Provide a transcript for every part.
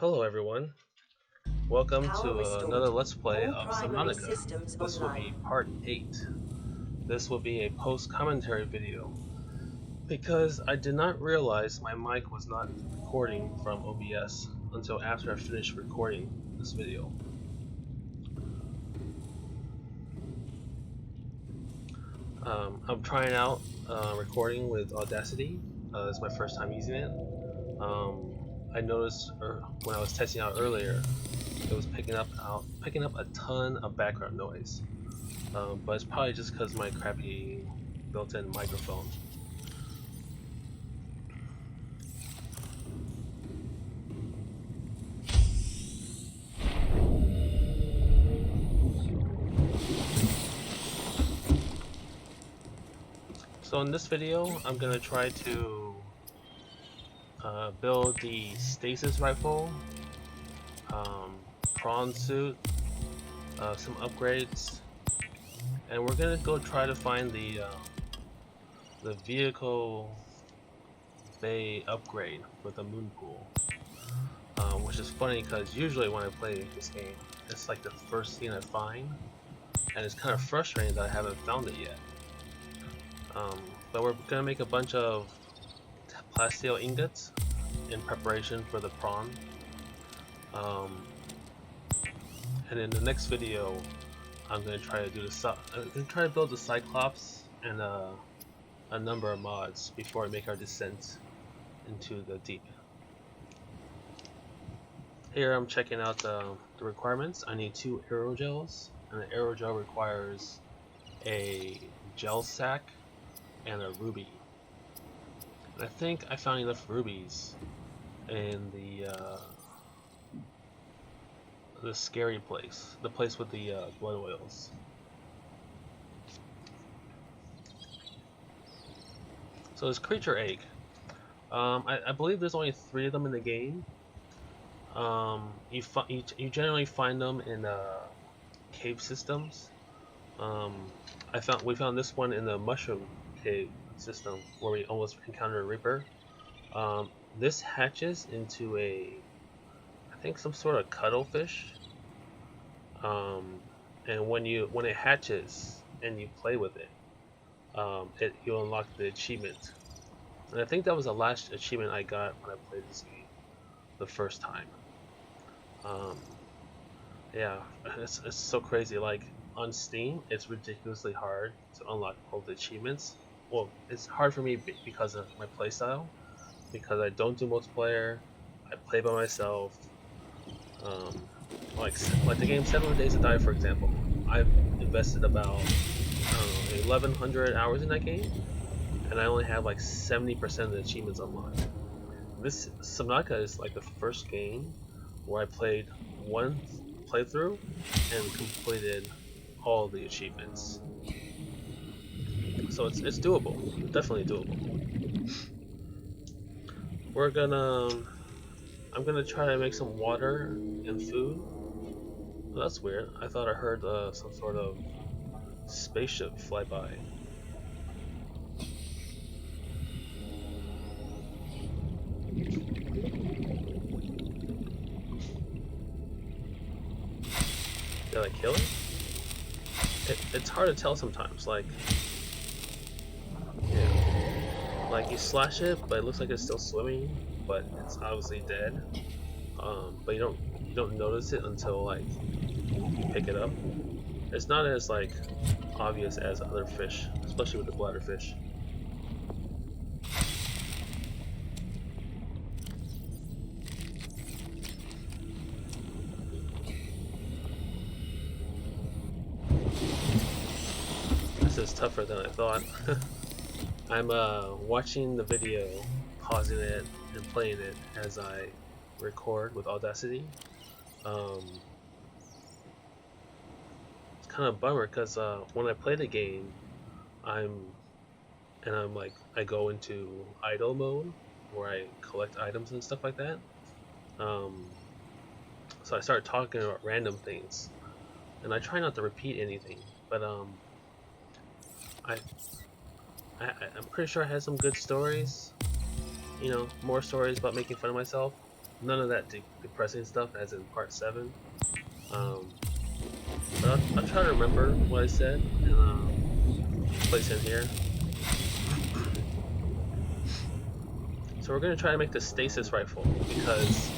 Hello everyone, welcome Power to another restored. Let's Play All of primary Subnautica. systems This will be online. part 8. This will be a post-commentary video, because I did not realize my mic was not recording from OBS until after I finished recording this video. I'm trying out recording with Audacity. It's my first time using it. I noticed when I was testing out earlier, it was picking up a ton of background noise. But it's probably just because my crappy built-in microphone. So in this video, I'm gonna try to build the stasis rifle, prawn suit, some upgrades, and we're gonna go try to find the vehicle bay upgrade for the moon pool. Which is funny because usually when I play this game, it's like the first thing I find, and it's kind of frustrating that I haven't found it yet. But we're gonna make a bunch of plasteel ingots in preparation for the prawn. Um, and in the next video, I'm gonna try to build the Cyclops and a number of mods before we make our descent into the deep. Here I'm checking out the requirements. I need 2 aerogels, and an aerogel requires a gel sack and a ruby. And I think I found enough rubies in the scary place, the place with the blood oils. So this creature egg, I believe there's only 3 of them in the game. You generally find them in cave systems. We found this one in the mushroom cave system where we almost encountered a reaper. This hatches into I think some sort of cuttlefish. And when it hatches and you play with it, you unlock the achievement. And I think that was the last achievement I got when I played this game the first time. Um, yeah, it's so crazy. Like on Steam, it's ridiculously hard to unlock all the achievements. Well, it's hard for me because of my playstyle, because I don't do multiplayer. I play by myself. Um, like the game 7 Days to Die, for example. I've invested about, I don't know, 1,100 hours in that game, and I only have like 70% of the achievements unlocked. This Subnautica is like the first game where I played one playthrough and completed all the achievements. So it's doable, definitely doable. We're gonna I'm gonna try to make some water and food. Well, that's weird. I thought I heard some sort of spaceship fly by. Did I kill it? It's hard to tell sometimes. Yeah, like you slash it, but it looks like it's still swimming, but it's obviously dead. But you don't notice it until like you pick it up. It's not as like obvious as other fish, especially with the bladderfish. This is tougher than I thought. I'm watching the video, pausing it, and playing it as I record with Audacity. Um, it's kind of a bummer because when I play the game, I'm like I go into idle mode where I collect items and stuff like that. Um, so I start talking about random things, and I try not to repeat anything. But I, I'm pretty sure I had some good stories. You know, more stories about making fun of myself. none of that depressing stuff as in part 7. Um, but I'll try to remember what I said and place in here. So we're gonna try to make the stasis rifle because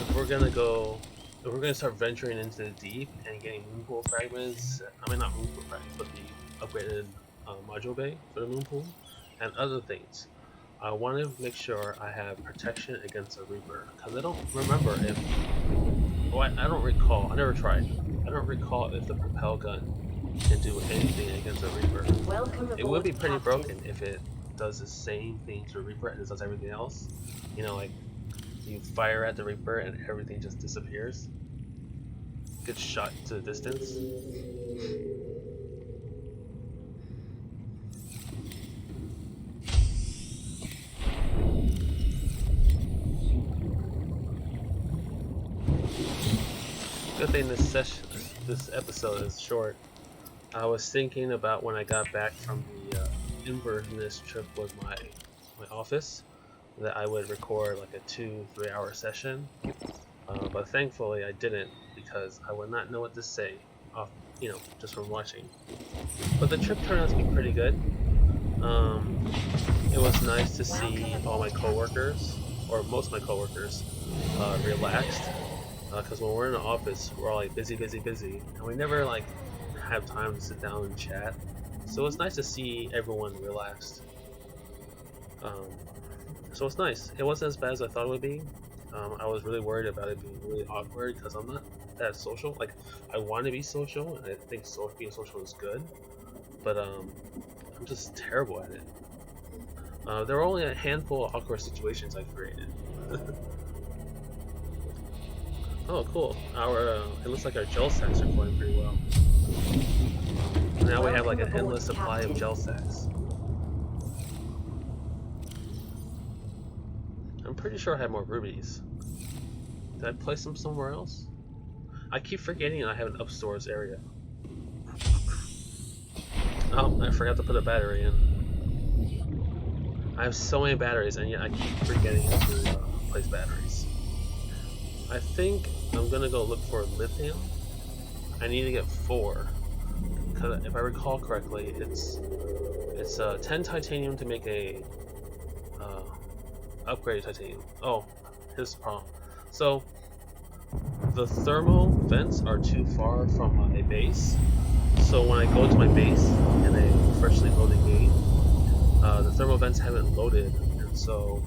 if we're gonna start venturing into the deep and getting moonpool fragments, I mean not moonpool fragments, but the upgraded module bay for the moonpool and other things, I want to make sure I have protection against a Reaper because I don't remember if, well, I don't recall. I never tried. I don't recall if the propel gun can do anything against a Reaper. It would be pretty broken if it does the same thing to a Reaper as it does everything else. You know, like you fire at the Reaper and everything just disappears. Gets shot to the distance. Good thing this episode is short. I was thinking about when I got back from the Inverness trip with my office that I would record like a 2-3 hour session, but thankfully I didn't because I would not know what to say off, just from watching. But the trip turned out to be pretty good. It was nice to see all my coworkers, or most of my coworkers, relaxed. Because when we're in the office, we're all like busy, and we never like have time to sit down and chat. So it's nice to see everyone relaxed. So it's nice. It wasn't as bad as I thought it would be. I was really worried about it being really awkward because I'm not that social. Like, I want to be social, and I think being social is good, but I'm just terrible at it. There were only a handful of awkward situations I created. Oh, cool. It looks like our gel sacks are going pretty well. Now we have like an endless supply of gel sacks. I'm pretty sure I have more rubies. Did I place them somewhere else? I keep forgetting I have an upstairs area. Oh, I forgot to put a battery in. I have so many batteries and yet I keep forgetting to place batteries. I think I'm gonna go look for lithium. I need to get 4. Because if I recall correctly, it's 10 titanium to make a upgraded titanium. Oh, here's the problem. So the thermal vents are too far from my base. So when I go to my base in a freshly loaded game, the thermal vents haven't loaded, and so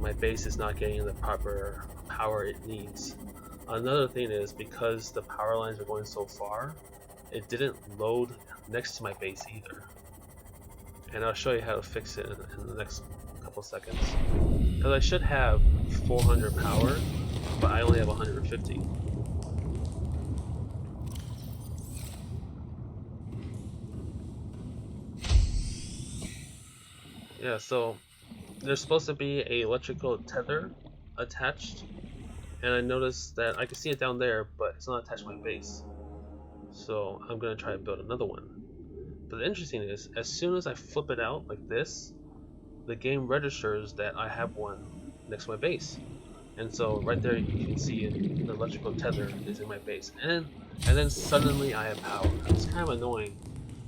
my base is not getting the proper power it needs. Another thing is because the power lines are going so far, it didn't load next to my base either. And I'll show you how to fix it in the next couple seconds. Because I should have 400 power, but I only have 150. Yeah, so there's supposed to be an electrical tether attached, and I noticed that I can see it down there, but it's not attached to my base. So I'm gonna try to build another one. But the interesting is, as soon as I flip it out like this, the game registers that I have one next to my base. And so right there you can see the electrical tether is in my base. And then suddenly I have power. It's kind of annoying.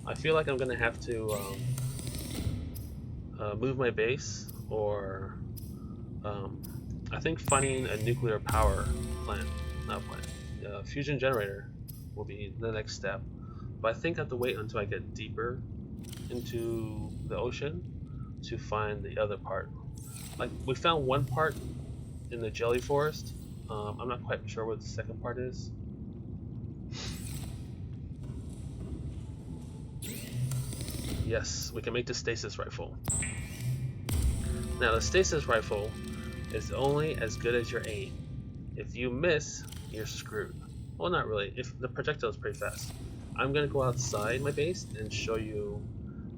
I feel like I'm gonna have to move my base, or I think finding a nuclear power plant, fusion generator will be the next step. But I think I have to wait until I get deeper into the ocean to find the other part. Like, we found one part in the jelly forest. I'm not quite sure what the second part is. Yes, we can make the stasis rifle. Now the stasis rifle is only as good as your aim. If you miss, you're screwed. Well, not really. If the projectile is pretty fast. I'm gonna go outside my base and show you.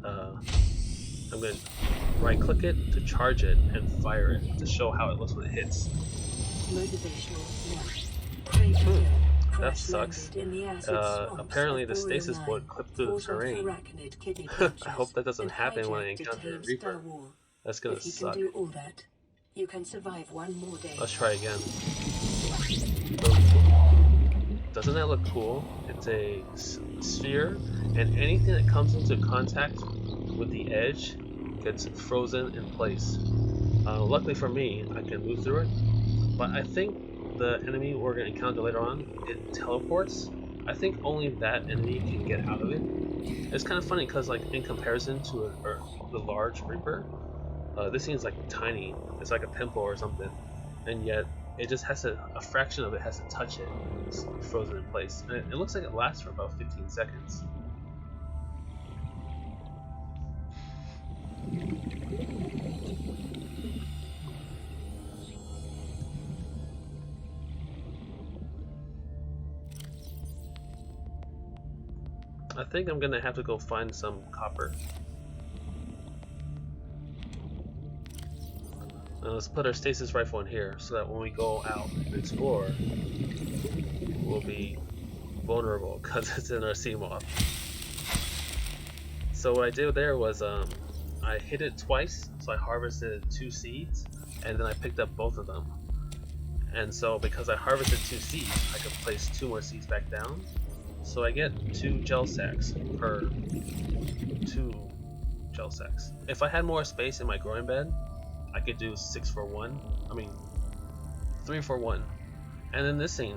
I'm gonna right-click it to charge it and fire it to show how it looks when it hits. That sucks. Apparently the stasis board clipped through the terrain. I hope that doesn't happen when I encounter a Reaper. That's gonna suck. You can survive one more day. Let's try again. Doesn't that look cool? It's a sphere, and anything that comes into contact with the edge gets frozen in place. Luckily for me, I can move through it, but I think the enemy we're going to encounter later on, it teleports. I think only that enemy can get out of it. It's kind of funny because, like, in comparison to the large Reaper, this thing's like tiny. It's like a pimple or something, and yet it just has to, a fraction of it has to touch it, and it's frozen in place. And it looks like it lasts for about 15 seconds. I think I'm gonna have to go find some copper. Now let's put our stasis rifle in here so that when we go out and explore, we'll be vulnerable because it's in our CMOD. So what I did there was I hit it twice, so I harvested 2 seeds, and then I picked up both of them. And so because I harvested 2 seeds, I could place 2 more seeds back down. So I get 2 gel sacks per 2 gel sacks. If I had more space in my growing bed, I could do 6 for 1. I mean, 3 for 1. And then this thing,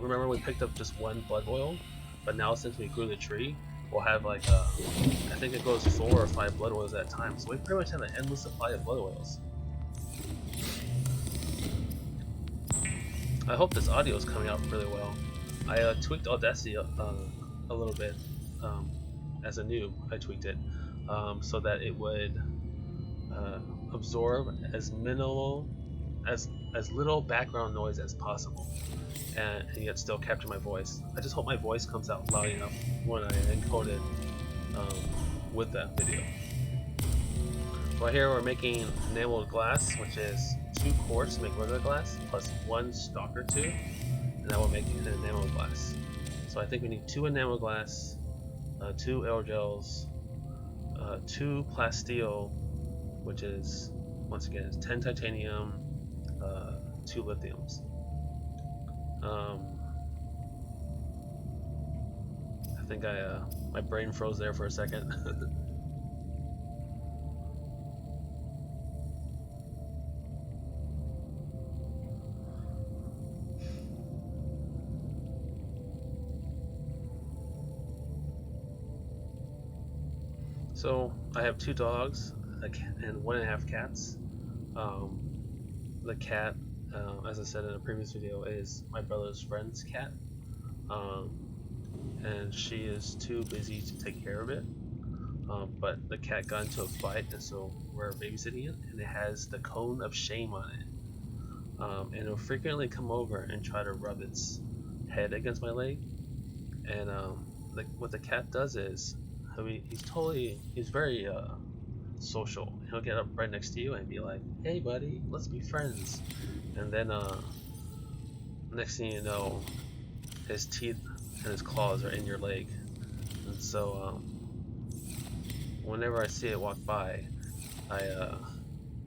remember we picked up just 1 blood oil, but now since we grew the tree, we'll have like I think it goes 4 or 5 blood oils at a time. So we pretty much have an endless supply of blood oils. I hope this audio is coming out really well. I tweaked Audacity a little bit as a noob. I tweaked it so that it would absorb as little background noise as possible, and yet still capture my voice. I just hope my voice comes out loud enough when I encode it with that video. Right here we're making enameled glass, which is 2 quartz to make regular glass, plus 1 stalker tube, and that will make an enameled glass. So I think we need 2 enameled glass, 2 aerogels, 2 plasteel, which is, once again, is 10 titanium, 2 lithiums. I think my brain froze there for a second. So I have 2 dogs and 1.5 cats. The cat, as I said in a previous video, is my brother's friend's cat, and she is too busy to take care of it. But the cat got into a fight, and so we're babysitting it, and it has the cone of shame on it. And it'll frequently come over and try to rub its head against my leg. And what the cat does is, he's very social. He'll get up right next to you and be like, "Hey buddy, let's be friends." And then next thing you know, his teeth and his claws are in your leg. And so whenever I see it walk by, I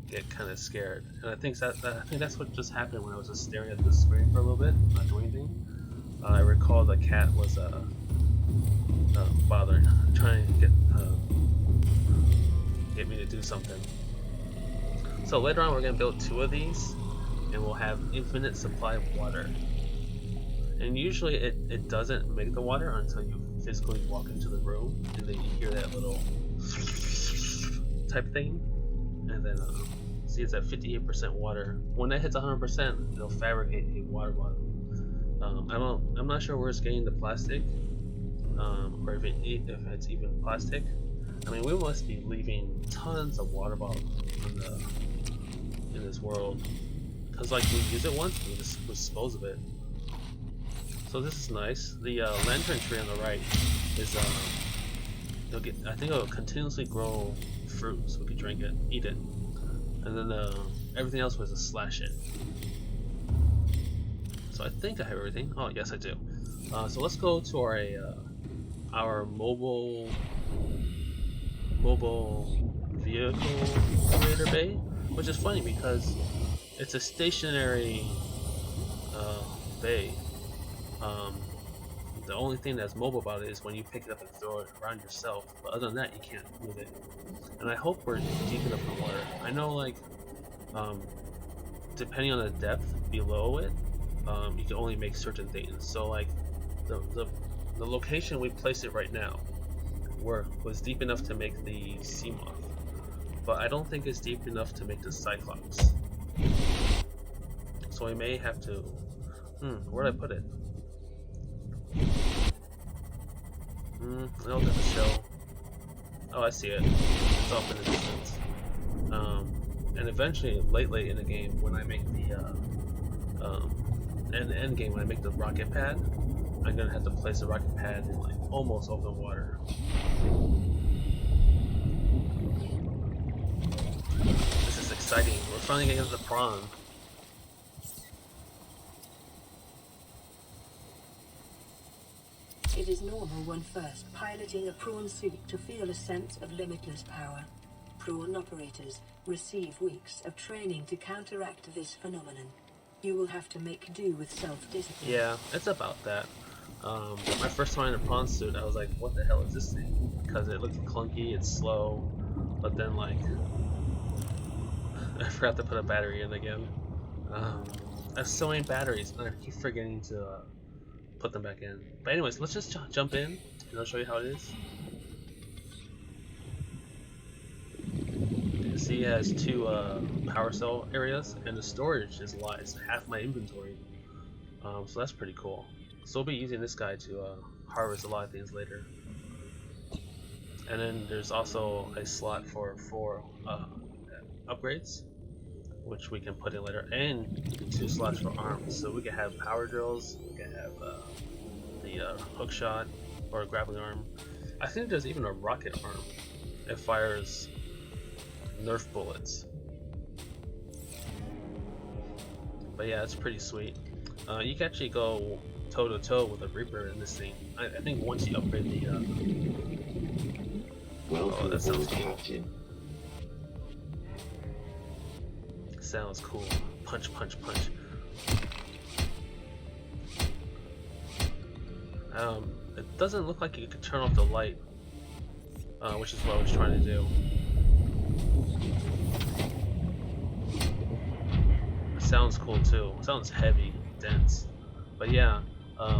get kind of scared. And I think that's what just happened when I was just staring at the screen for a little bit, not doing anything. I recall the cat was bothering, trying to get me to do something. So later on we're going to build 2 of these, and we'll have infinite supply of water. And usually it doesn't make the water until you physically walk into the room, and then you hear that little type thing, and then see it's at 58% water. When that hits 100%, it'll fabricate a water bottle. I'm not sure where it's getting the plastic, or if it's even plastic. I mean, we must be leaving tons of water bottles in this world, because like we use it once, we just dispose of it. So this is nice. The lantern tree on the right is I think it'll continuously grow fruit, so we can drink it, eat it, and then everything else was to slash it. So I think I have everything. Oh yes, I do. So let's go to our mobile vehicle creator bay. which is funny because it's a stationary bay. Um, the only thing that's mobile about it is when you pick it up and throw it around yourself. But other than that, you can't move it. And I hope we're deep enough in the water. I know, like, depending on the depth below it, you can only make certain things. So, like, the location we place it right now was deep enough to make the sea moth, but I don't think it's deep enough to make the cyclops. So we may have to. Where'd I put it? I don't get the show. Oh, I see it. It's off in the distance. And eventually, late in the game, when I make the end game, when I make the rocket pad, I'm gonna have to place the rocket pad in like almost open water. This is exciting. We're finally getting into the prawn. It is normal when first piloting a prawn suit to feel a sense of limitless power. Prawn operators receive weeks of training to counteract this phenomenon. You will have to make do with self-discipline. Yeah, it's about that. My first time in a prawn suit, I was like, what the hell is this thing? Because it looked clunky, it's slow, but then like, I forgot to put a battery in again. I have so many batteries, and I keep forgetting to put them back in. But anyways, let's just jump in, and I'll show you how it is. You can see it has two power cell areas, and the storage is a lot. It's half my inventory. So that's pretty cool. So we'll be using this guy to harvest a lot of things later. And then there's also a slot for 4 upgrades, which we can put in later, and 2 slots for arms. So we can have power drills, we can have the hook shot or a grappling arm. I think there's even a rocket arm. It fires Nerf bullets. But yeah, it's pretty sweet. You can actually go toe to toe with a Reaper in this thing. I think once you upgrade the oh, that sounds cool. Sounds cool. Punch, punch, punch. It doesn't look like you could turn off the light, which is what I was trying to do. It sounds cool too. It sounds heavy, dense. But yeah,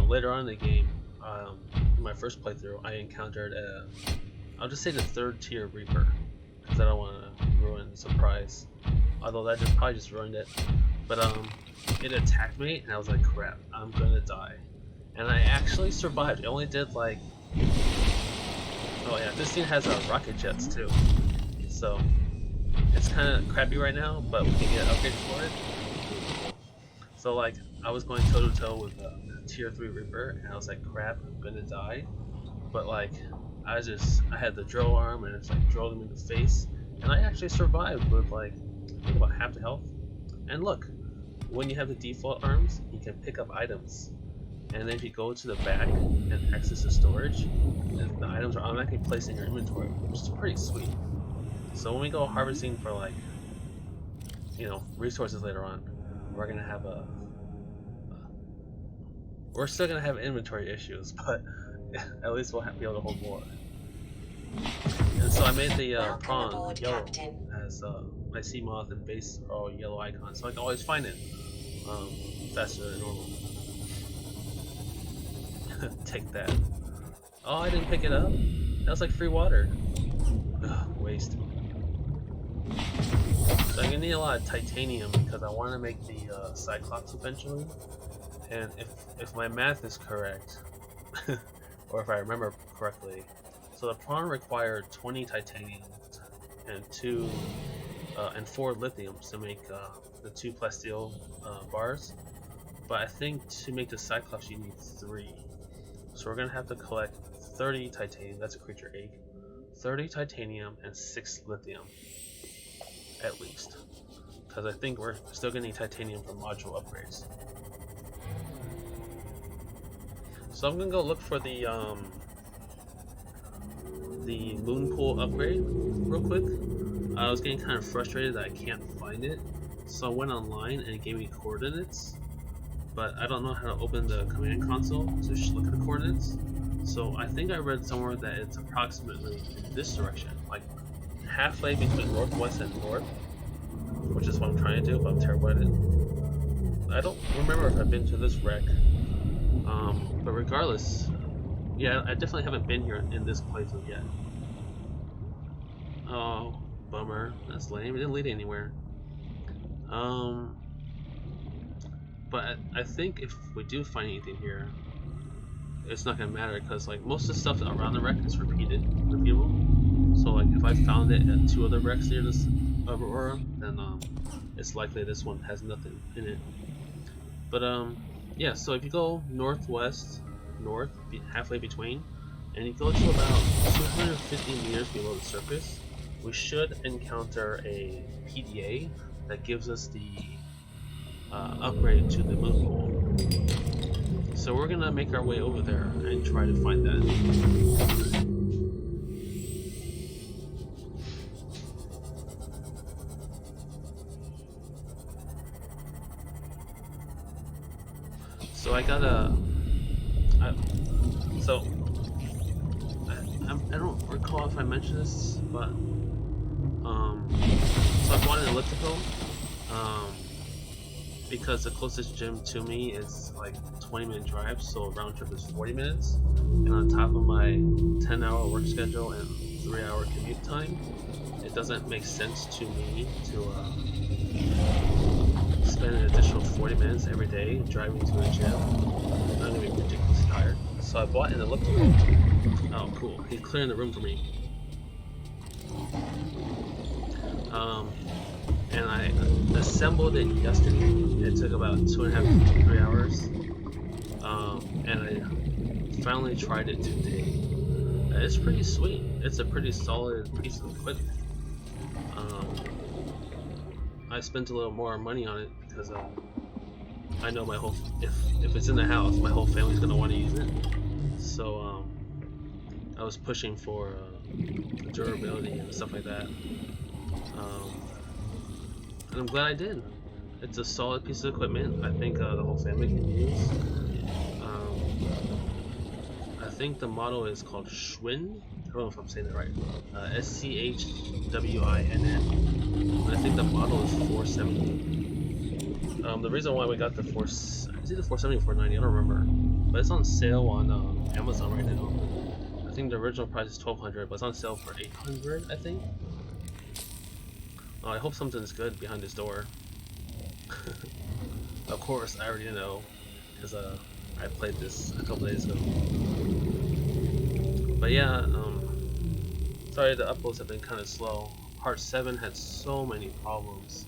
later on in the game, in my first playthrough, I encountered I'll just say the 3rd tier Reaper, because I don't want to ruin the surprise. Although that probably just ruined it. But it attacked me, and I was like, crap, I'm gonna die. And I actually survived. It only did like, oh yeah, this thing has rocket jets too. So it's kind of crappy right now, but we can get upgrades for it. So like, I was going toe to toe with a tier 3 Reaper, and I was like, crap, I'm gonna die. But like, I had the drill arm, and it's like drilled him in the face, and I actually survived with like, I think about half the health. And look, when you have the default arms, you can pick up items. And then if you go to the back and access the storage, the items are automatically placed in your inventory, which is pretty sweet. So when we go harvesting for like, you know, resources later on, we're gonna have we're still gonna have inventory issues, but at least we'll be able to hold more. And so I made the prawn yellow, as my sea moth and base are all yellow icons, so I can always find it faster than normal. Take that. Oh, I didn't pick it up? That was like free water. Ugh, waste. So I'm gonna need a lot of titanium because I want to make the Cyclops eventually. And if my math is correct, or if I remember correctly, so the prawn required 20 titanium and 4 lithiums to make the 2 plasteel bars. But I think to make the Cyclops you need 3. So we're gonna have to collect 30 titanium, that's a creature egg, 30 titanium and 6 lithium, at least. Because I think we're still gonna need titanium for module upgrades. So I'm gonna go look for the moon pool upgrade real quick. I was getting kind of frustrated that I can't find it, so I went online and it gave me coordinates, but I don't know how to open the command console to look at the coordinates. So I think I read somewhere that it's approximately in this direction, like halfway between northwest and north, which is what I'm trying to do, but I'm terrible at it. I don't remember if I've been to this wreck, but regardless, yeah, I definitely haven't been here in this playthrough yet. Oh, bummer. That's lame. It didn't lead anywhere. But I think if we do find anything here, it's not gonna matter because like most of the stuff around the wreck is repeatable. So like if I found it at 2 other wrecks near this Aurora, then it's likely this one has nothing in it. But yeah. So if you go northwest, north, halfway between, and you go to about 250 meters below the surface, we should encounter a PDA that gives us the upgrade to the moon pool. So we're gonna make our way over there and try to find that. So I gotta. I don't recall if I mentioned this, but so I bought an elliptical. Because the closest gym to me is like 20-minute drive, so round trip is 40 minutes. And on top of my 10-hour work schedule and 3-hour commute time, it doesn't make sense to me to spend an additional 40 minutes every day driving to the gym. I'm gonna be ridiculously tired. So I bought an elliptical. Oh, cool. He's clearing the room for me. And I assembled it yesterday. It took about 2.5 to 3 hours. And I finally tried it today. It's pretty sweet. It's a pretty solid piece of equipment. I spent a little more money on it because I know my whole if it's in the house, my whole family's gonna want to use it. So I was pushing for durability and stuff like that. And I'm glad I did. It's a solid piece of equipment. I think the whole family can use. I think the model is called Schwinn. I don't know if I'm saying that right. SCHWINN. I think the model is 470. The reason why we got the is either 470 or 490. I don't remember. But it's on sale on Amazon right now. I think the original price is 1,200, but it's on sale for 800. I think. I hope something's good behind this door. Of course, I already know, because I played this a couple days ago. But yeah, sorry the uploads have been kind of slow. Part 7 had so many problems.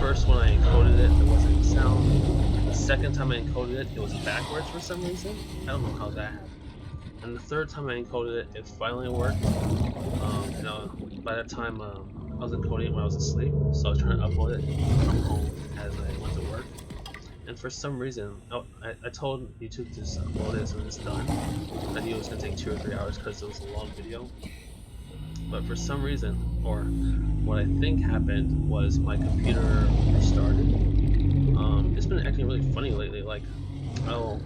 First when I encoded it, there wasn't any sound. The second time I encoded it, it was backwards for some reason. I don't know how that happened. And the third time I encoded it, it finally worked. By that time, I was encoding it when I was asleep, so I was trying to upload it from home as I went to work. And for some reason, I told YouTube to just upload it as soon as it's done. I knew it was going to take 2 or 3 hours because it was a long video. But for some reason, or what I think happened, was my computer restarted. It's been acting really funny lately. Like, I'll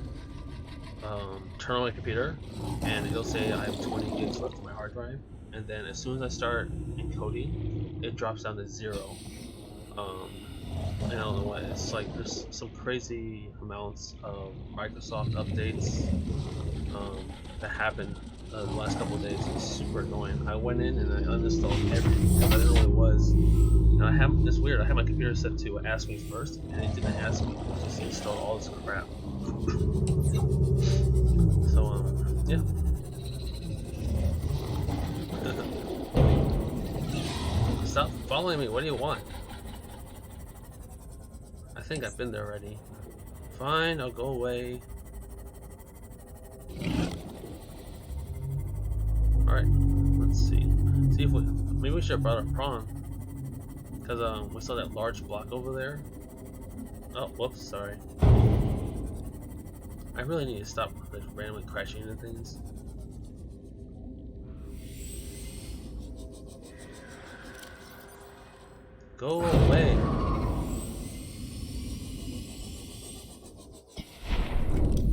turn on my computer, and it'll say I have 20 gigs left on my hard drive. And then as soon as I start encoding, it drops down to 0. I don't know why. It's like there's some crazy amounts of Microsoft updates that happened the last couple of days. It's super annoying. I went in and I uninstalled everything because I didn't know what it was. And it's weird. I had my computer set to ask me first, and it didn't ask me. It just installed all this crap. So yeah. Stop following me. What do you want? I think I've been there already. Fine, I'll go away. Alright, let's see. See if maybe we should have brought a prawn. Because we saw that large block over there. Oh, whoops, sorry. I really need to stop like, randomly crashing into things. Go away.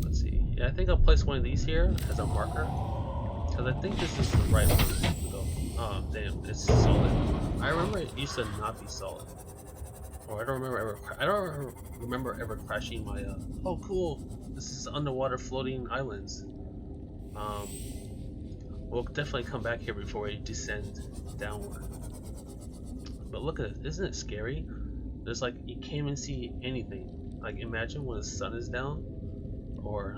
Let's see. Yeah, I think I'll place one of these here as a marker. Because I think this is the right one to go. Oh, damn. It's solid. I remember it used to not be solid. Or I don't remember ever crashing my, oh cool. This is underwater floating islands. We'll definitely come back here before we descend downward. But look at it, isn't it scary? There's like, you can't even see anything. Like imagine when the sun is down, or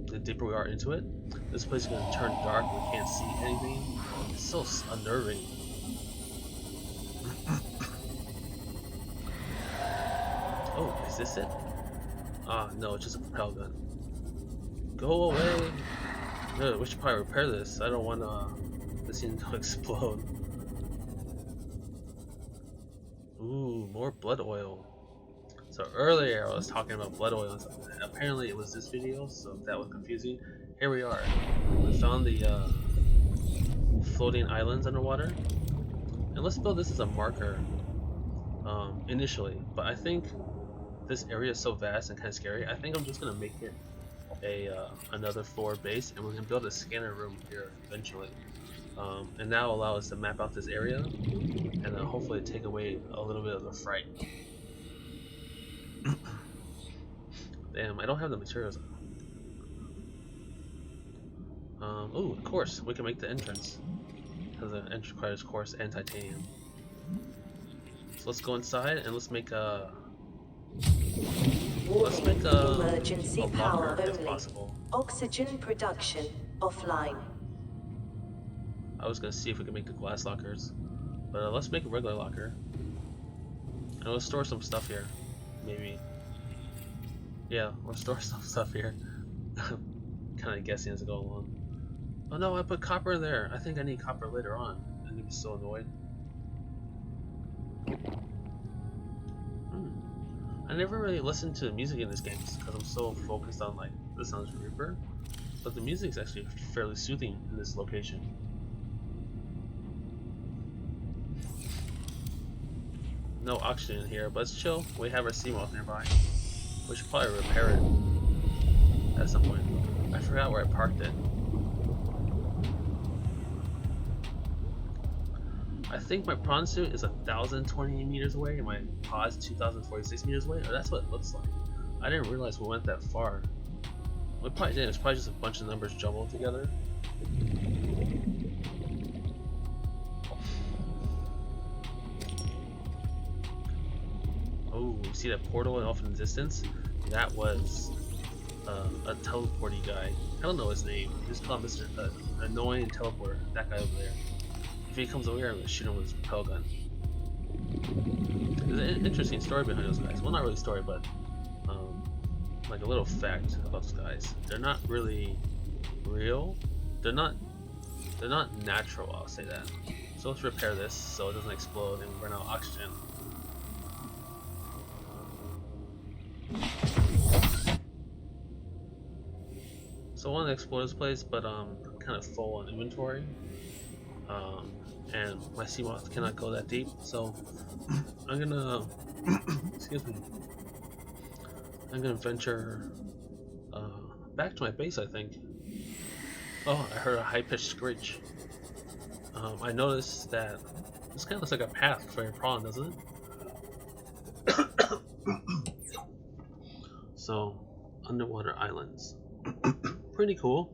the deeper we are into it, this place is going to turn dark, we can't see anything. It's so unnerving. Oh, is this it? Ah, no, it's just a propel gun. Go away! We should probably repair this. I don't want this thing to explode. Ooh, more blood oil. So earlier I was talking about blood oil and stuff. Apparently it was this video, so if that was confusing, here we are. We found the floating islands underwater. And let's build this as a marker initially. But I think this area is so vast and kind of scary, I think I'm just going to make it another floor base, and we're going to build a scanner room here eventually. And that will allow us to map out this area, and then hopefully take away a little bit of the fright. Damn, I don't have the materials. Oh, of course, we can make the entrance. Because the entrance requires quartz and titanium. So let's go inside and let's make a emergency locker power if only. possible. Oxygen production offline. I was gonna see if we can make the glass lockers, but let's make a regular locker. And we'll store some stuff here, maybe. Yeah, we'll store some stuff here. Kind of guessing as I go along. Oh no, I put copper in there. I think I need copper later on. I'm gonna be so annoyed. I never really listened to the music in this game because I'm so focused on like the Sounds of Reaper, but the music is actually fairly soothing in this location. No oxygen here, but it's chill. We have our Seamoth nearby. We should probably repair it at some point. I forgot where I parked it. I think my prawn suit is 1,020 meters away and my pod's 2,046 meters away. Or that's what it looks like. I didn't realize we went that far. We probably did. It's probably just a bunch of numbers jumbled together. Oh, you see that portal off in the distance? That was a teleporty guy. I don't know his name. Just call him Mr. Annoying Teleporter. That guy over there. If he comes over here, I'm gonna shoot him with his propel gun. There's an interesting story behind those guys. Well, not really a story, but like a little fact about those guys. They're not really real. They're not natural. I'll say that. So let's repair this so it doesn't explode and we run out of oxygen. So I want to explore this place, but kind of full on inventory. And my Seamoth cannot go that deep, so I'm gonna excuse me. I'm gonna venture back to my base, I think. Oh, I heard a high-pitched screech. I noticed that this kind of looks like a path for your prawn, doesn't it? So, underwater islands. Pretty cool.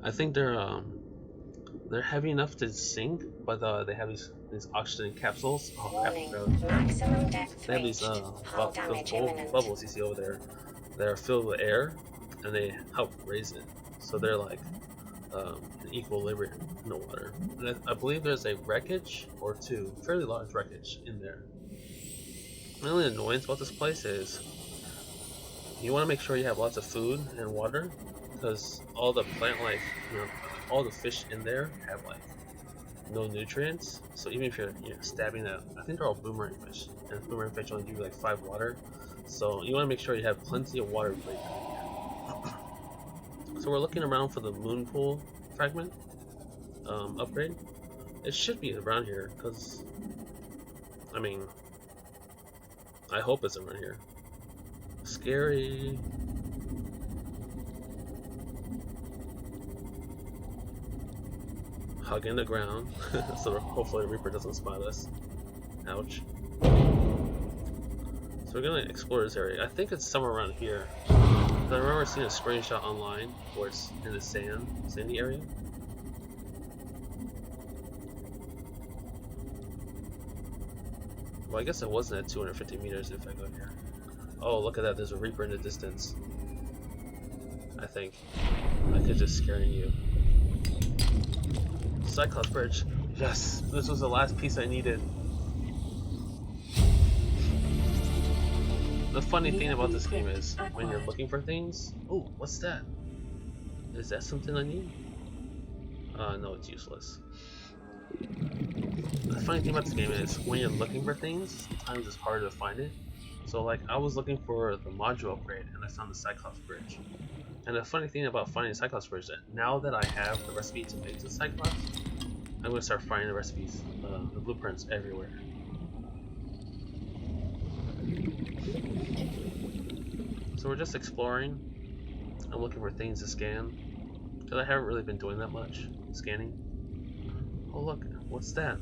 I think they're heavy enough to sink, but they have these oxygen capsules. Oh, Maximum depth they have these bubbles you see over there. They're filled with air, and they help raise it. So they're like in equilibrium in the water. And I believe there's a wreckage or two, fairly large wreckage in there. The only annoyance about this place is you want to make sure you have lots of food and water, because all the plant life, all the fish in there have like no nutrients. So even if you're stabbing that, I think they're all boomerang fish, and boomerang fish only give you like 5 water. So you want to make sure you have plenty of water. So we're looking around for the moon pool fragment upgrade. It should be around here because I mean, I hope it's around here. Scary. Hugging the ground, so hopefully the Reaper doesn't spot us. Ouch. So we're gonna explore this area. I think it's somewhere around here. I remember seeing a screenshot online where it's in the sandy area. Well, I guess it wasn't at 250 meters if I go here. Oh, look at that, there's a Reaper in the distance. I think. I could just scaring you. Cyclops Bridge. Yes, this was the last piece I needed. The funny thing about this game is when you're looking for things. Oh, what's that? Is that something I need? No, it's useless. The funny thing about this game is when you're looking for things, sometimes it's harder to find it. So, like, I was looking for the module upgrade and I found the Cyclops Bridge. And the funny thing about finding the Cyclops Bridge is that now that I have the recipe to make the Cyclops, I'm going to start finding the recipes, the blueprints everywhere. So we're just exploring. I'm looking for things to scan, because I haven't really been doing that much scanning. Oh look, what's that?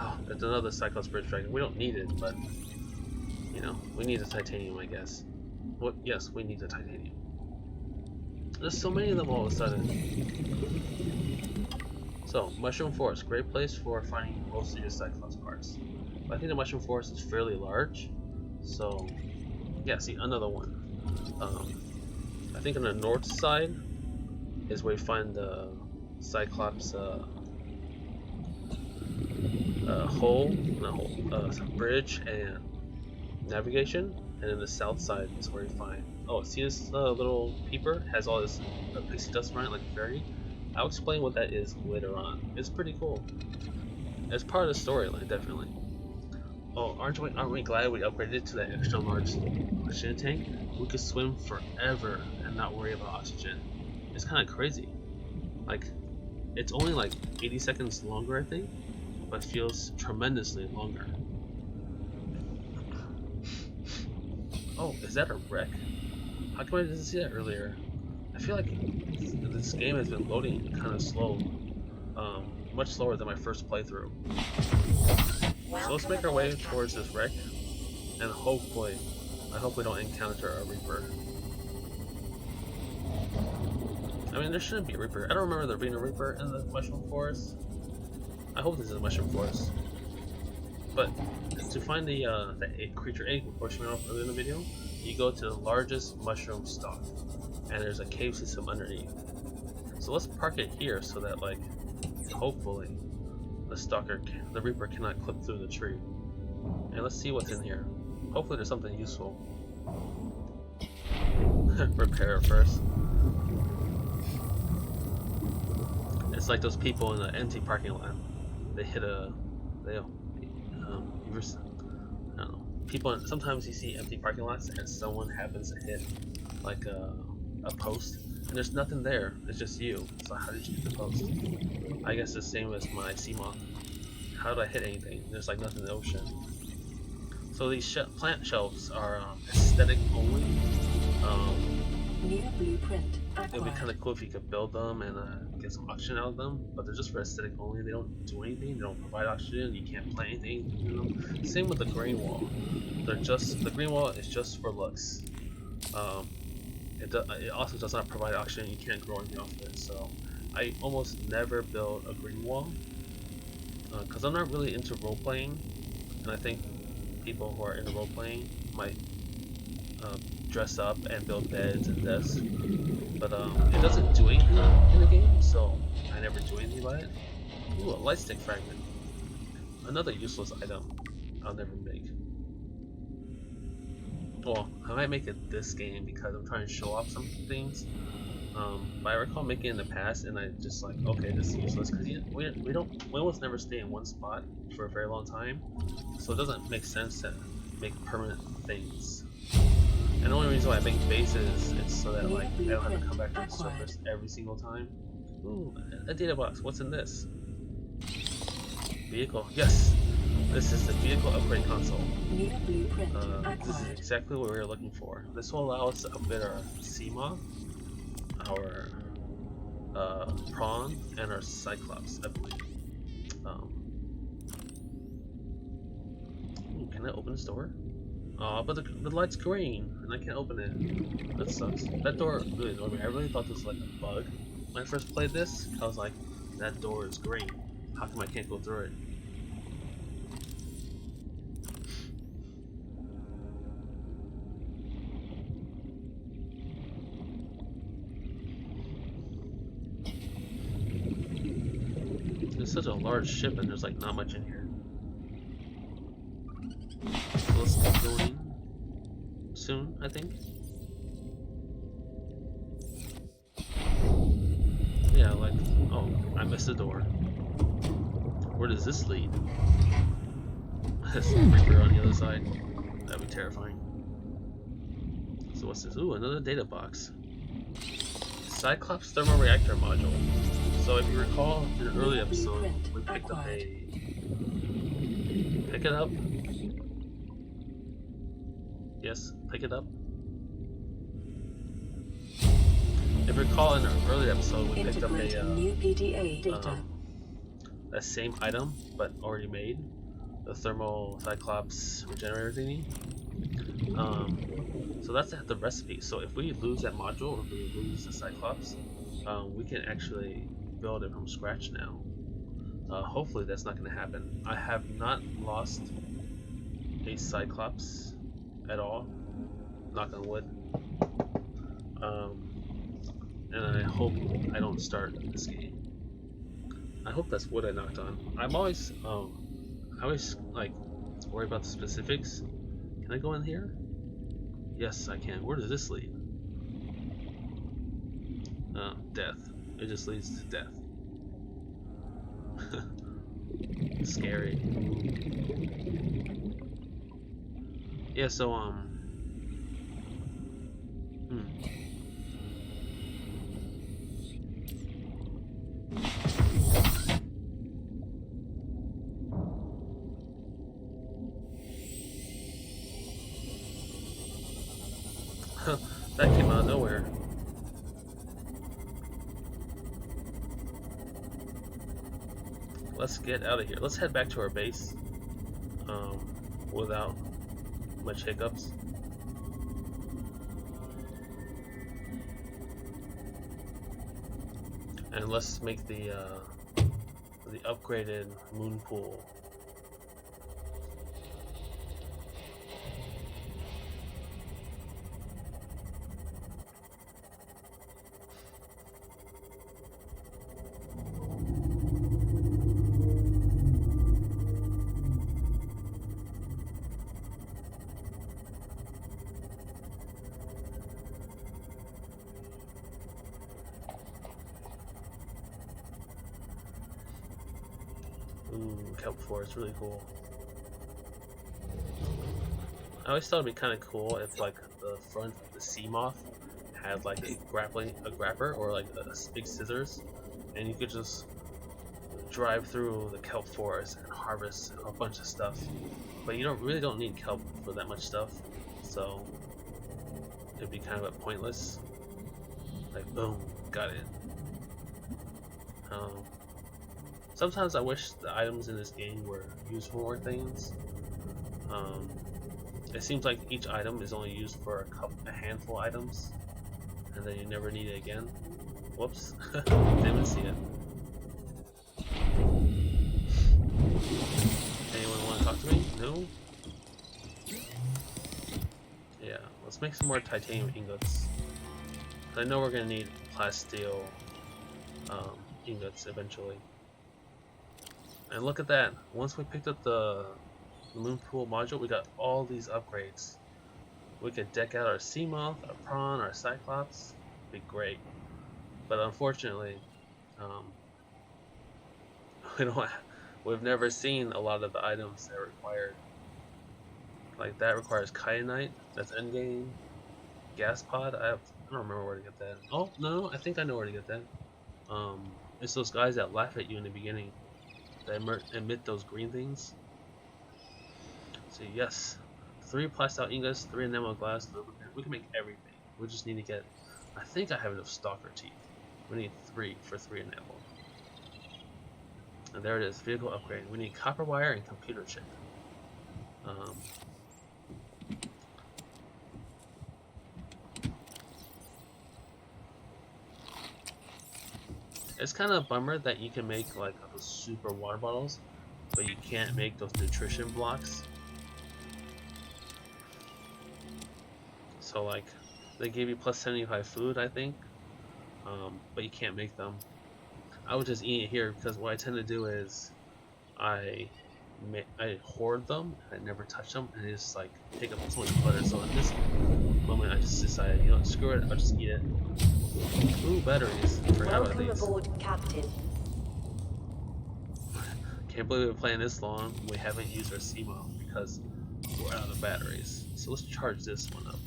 Oh, it's another Cyclops Bridge dragon. We don't need it, but you know, we need the titanium, I guess. What? Yes, we need the titanium. There's so many of them all of a sudden. So, Mushroom Forest, great place for finding most of your Cyclops parts. But I think the Mushroom Forest is fairly large, so yeah. See, another one. I think on the north side is where you find the Cyclops bridge and navigation, and then the south side is where you find. Oh, see this little peeper has all this pixie dust around it like a fairy. I'll explain what that is later on. It's pretty cool. It's part of the storyline, definitely. Oh, aren't we glad we upgraded to that extra large oxygen tank? We could swim forever and not worry about oxygen. It's kind of crazy. Like, it's only like 80 seconds longer, I think, but feels tremendously longer. Oh, is that a wreck? How come I didn't see that earlier? I feel like this game has been loading kind of slow. Much slower than my first playthrough. So let's make our way towards this wreck, and hopefully, I hope we don't encounter a Reaper. I mean, there shouldn't be a Reaper. I don't remember there being a Reaper in the Mushroom Forest. I hope this is a Mushroom Forest. But to find the creature egg portion off earlier in the video, you go to the largest mushroom stalk, and there's a cave system underneath. So let's park it here so that, like, hopefully the Reaper cannot clip through the tree. And let's see what's in here. Hopefully there's something useful. Repair it first. It's like those people in an empty parking lot. They hit a, I don't know. People, sometimes you see empty parking lots and someone happens to hit like a post, and there's nothing there. It's just you. So how did you hit the post? I guess the same as my sea moth. How did I hit anything? There's like nothing in the ocean. So these plant shelves are aesthetic only. New blueprint It would be acquired. kind of cool if you could build them and get some oxygen out of them, but they're just for aesthetic only. They don't do anything. They don't provide oxygen. You can't plant anything in them. Same with the green wall. The green wall is just for looks. It also does not provide oxygen. You can't grow anything off of it. So I almost never build a green wall because I'm not really into role playing, and I think people who are into role playing might dress up and build beds and desks, but it doesn't do anything in the game, so I never do anything about it. Ooh, a light stick fragment. Another useless item I'll never make. Well, I might make it this game because I'm trying to show off some things. But I recall making it in the past, and I just like, okay, this is useless because we almost never stay in one spot for a very long time, so it doesn't make sense to make permanent things. And the only reason why I make bases is so that like I don't have to come back to the surface every single time. Ooh, a data box. What's in this? Vehicle. Yes. This is the vehicle upgrade console. New blueprint This is acquired. exactly what we were looking for. This will allow us to upgrade our Seamoth, our Prawn, and our Cyclops, I believe. Can I open this door? But the light's green, and I can't open it. That sucks. That door really annoyed me. I really thought this was like a bug when I first played this. I was like, that door is green. How come I can't go through it? It's such a large ship, and there's like not much in here. So let's get going soon, I think. Yeah, like, oh, I missed the door. Where does this lead? Some Reaper on the other side. That'd be terrifying. So what's this? Ooh, another data box. Cyclops thermal reactor module. So if you recall in an early episode, we picked up a... Pick it up? Yes, pick it up. If you recall in an early episode, we picked up a new PDA data. That same item, but already made. The thermal Cyclops regenerator thingy. So that's the recipe. So if we lose that module, or if we lose the Cyclops, we can actually build it from scratch now. Hopefully that's not going to happen. I have not lost a Cyclops at all, knock on wood. And I hope I don't start this game. I hope that's what I knocked on. I always like worry about the specifics. Can I go in here? Yes, I can. Where does this lead? Death. It just leads to death. Scary. Yeah, so that came out of nowhere. Let's get out of here. Let's head back to our base without much hiccups. And let's make the upgraded moon pool. Ooh, kelp forest, really cool. I always thought it'd be kind of cool if like the front of the Seamoth had like a grapper, or like a big scissors, and you could just drive through the kelp forest and harvest a bunch of stuff. But you really don't need kelp for that much stuff, so it'd be kind of a pointless. Like boom, got it. Sometimes I wish the items in this game were used for more things. It seems like each item is only used for a handful of items, and then you never need it again. Whoops, didn't even see it. Anyone want to talk to me? No? Yeah, let's make some more titanium ingots. I know we're gonna need plasteel ingots eventually. And look at that, once we picked up the moon pool module, we got all these upgrades. We could deck out our Seamoth, our Prawn, our Cyclops. It'd be great. But unfortunately, we've never seen a lot of the items that are required. Like that requires kyanite, that's endgame. Gas pod, I don't remember where to get that. Oh, no, I think I know where to get that. It's those guys that laugh at you in the beginning. That emit those green things. So yes, 3 plastic ingots, 3 enamel glass, we can make everything. We just need to get, I think I have enough stalker teeth. We need 3 for 3 enamel. And there it is, vehicle upgrade. We need copper wire and computer chip. It's kind of a bummer that you can make like those super water bottles, but you can't make those nutrition blocks. So like, they give you plus 75 food, I think, but you can't make them. I would just eat it here because what I tend to do is I hoard them, I never touch them, and they just like take up so much clutter. So in this moment, I just decided, you know, screw it, I'll just eat it. Ooh, batteries. Forgot about these. Welcome aboard, Captain. Can't believe we've been playing this long. We haven't used our CMO because we're out of batteries. So let's charge this one up.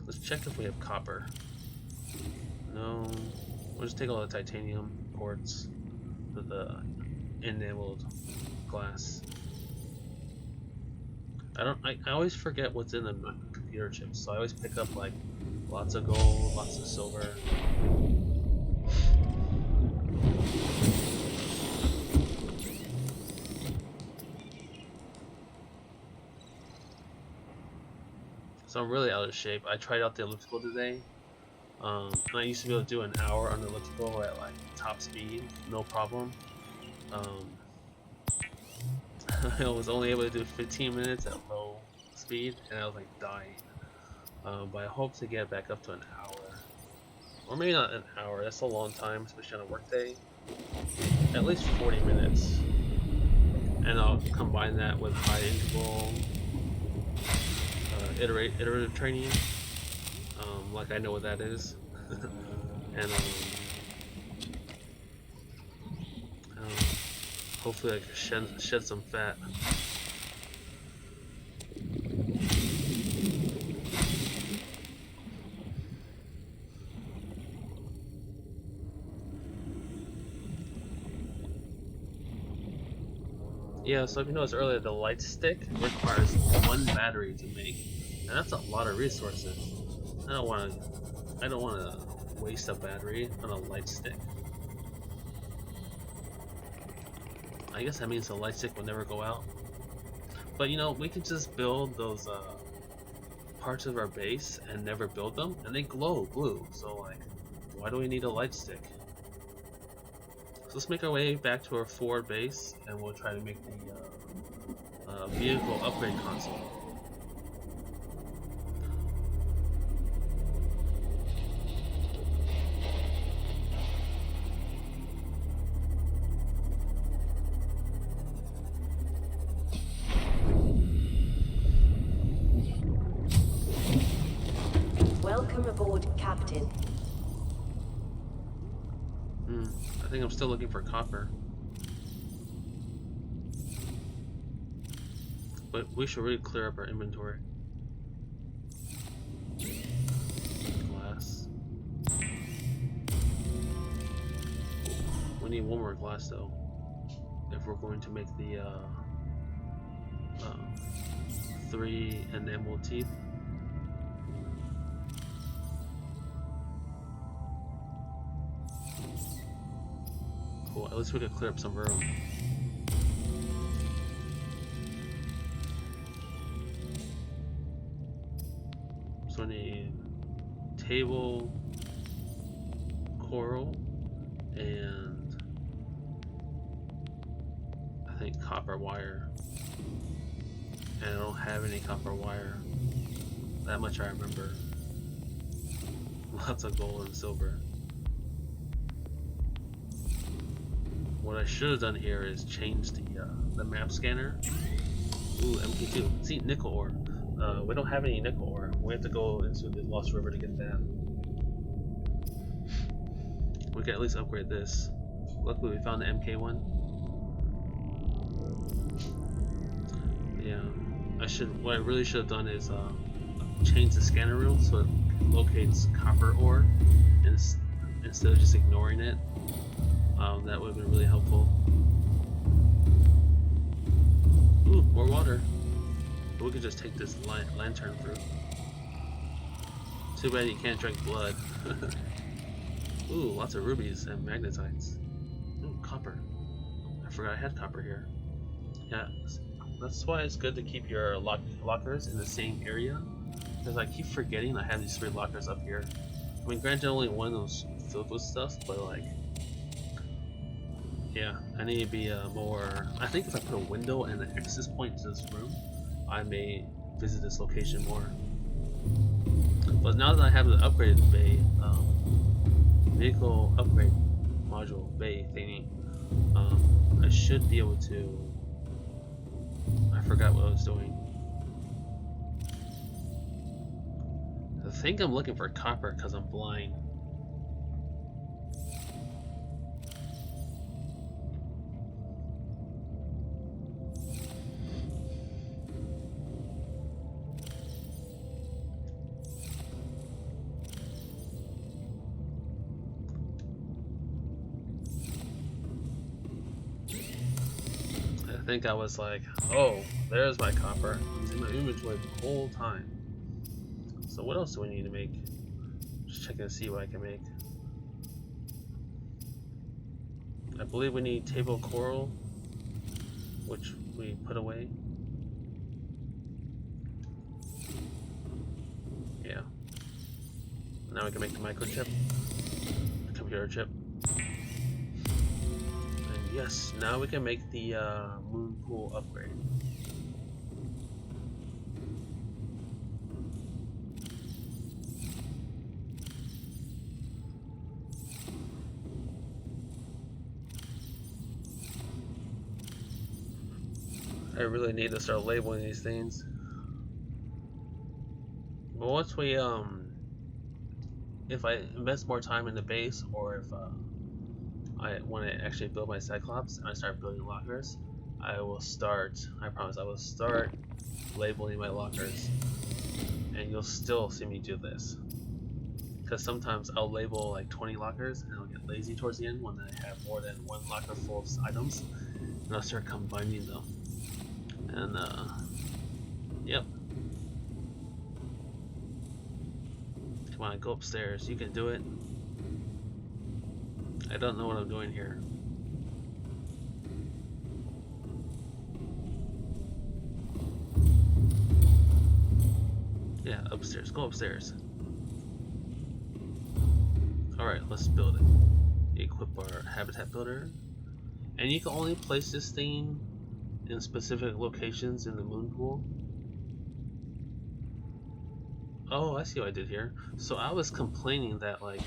Let's check if we have copper. No. We'll just take all the titanium ports for the enameled glass. I always forget what's in the computer chips, so I always pick up like lots of gold, lots of silver. So I'm really out of shape. I tried out the elliptical today. And I used to be able to do an hour on the elliptical at like top speed, no problem. I was only able to do 15 minutes at low speed, and I was like dying. But I hope to get back up to an hour, or maybe not an hour. That's a long time, especially on a work day. At least 40 minutes, and I'll combine that with high interval iterative training. Like I know what that is, and hopefully I can shed some fat. Yeah, so if you noticed earlier, the light stick requires 1 battery to make, and that's a lot of resources. I don't want to waste a battery on a light stick. I guess that means the light stick will never go out. But you know, we can just build those parts of our base and never build them, and they glow blue. So like, why do we need a light stick? So let's make our way back to our forward base, and we'll try to make the vehicle upgrade console. Welcome aboard, Captain. I think I'm still looking for copper. But we should really clear up our inventory. Glass. We need 1 more glass though, if we're going to make the 3 enamel teeth. Cool, at least we could clear up some room. So we need table, coral, and I think copper wire. And I don't have any copper wire. That much I remember. Lots of gold and silver. What I should have done here is change the map scanner. Ooh, MK2. See, nickel ore. We don't have any nickel ore. We have to go into the Lost River to get that. We can at least upgrade this. Luckily, we found the MK1. Yeah, what I really should have done is change the scanner rule so it locates copper ore instead of just ignoring it. That would have been really helpful. Ooh, more water. But we could just take this lantern through. Too bad you can't drink blood. Ooh, lots of rubies and magnetites. Ooh, copper. I forgot I had copper here. Yeah, that's why it's good to keep your lockers in the same area. Because I keep forgetting I have these 3 lockers up here. I mean, granted, only one of those filled with stuff, but like, yeah, I need to be more. I think if I put a window and an access point to this room, I may visit this location more. But now that I have the upgraded bay, vehicle upgrade module bay thingy, I should be able to. I forgot what I was doing. I think I'm looking for copper because I'm blind. I think I was like, oh, there's my copper. It's in my inventory the whole time. So what else do we need to make? Just checking to see what I can make. I believe we need table coral, which we put away. Yeah. Now we can make the microchip, the computer chip. And yes, now we can make the moon pool upgrade. I really need to start labeling these things. But once we if I invest more time in the base, or if I want to actually build my Cyclops and I start building lockers, I will start. I promise I will start labeling my lockers, and you'll still see me do this. Because sometimes I'll label like 20 lockers, and I'll get lazy towards the end when I have more than 1 locker full of items, and I'll start combining them. And yep. Come on, go upstairs. You can do it. I don't know what I'm doing here. Yeah, upstairs. Go upstairs. Alright, let's build it. Equip our habitat builder. And you can only place this thing in specific locations in the moon pool. Oh, I see what I did here. So I was complaining that like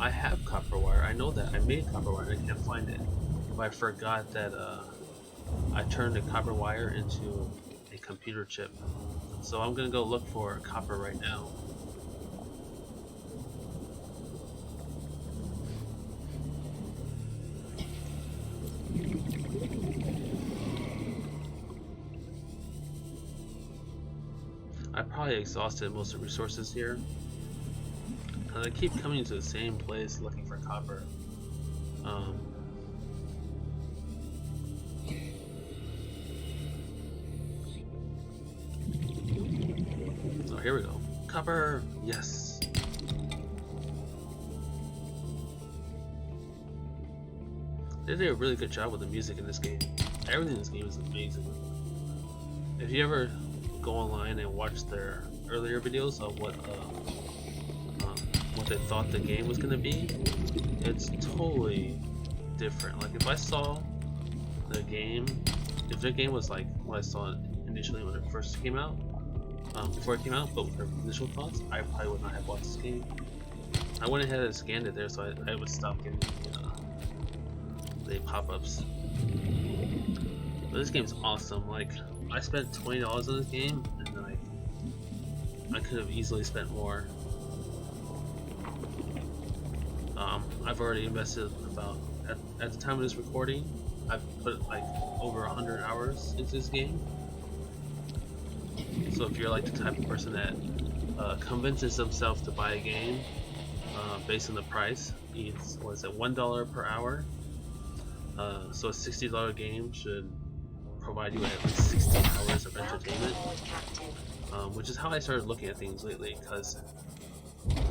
I have copper wire. I know that I made copper wire and I can't find it. But I forgot that I turned the copper wire into a computer chip. So I'm gonna go look for copper right now. I probably exhausted most of the resources here. And I keep coming to the same place looking for copper. Oh, here we go. Copper! Yes! They did a really good job with the music in this game. Everything in this game is amazing. If you ever go online and watch their earlier videos of what they thought the game was going to be, it's totally different. Like if I saw the game, if the game was like what I saw initially when it first came out, before it came out, but with their initial thoughts, I probably would not have watched this game. I went ahead and scanned it there, so I would stop getting the pop-ups. But this game's awesome. Like I spent $20 on this game, and then I could have easily spent more. I've already invested about at the time of this recording, I've put like over 100 hours into this game. So if you're like the type of person that convinces themselves to buy a game based on the price, it's what is it, $1 per hour. So a $60 game should provide you at least 16 hours of Welcome entertainment, aboard, Captain. which is how I started looking at things lately. Because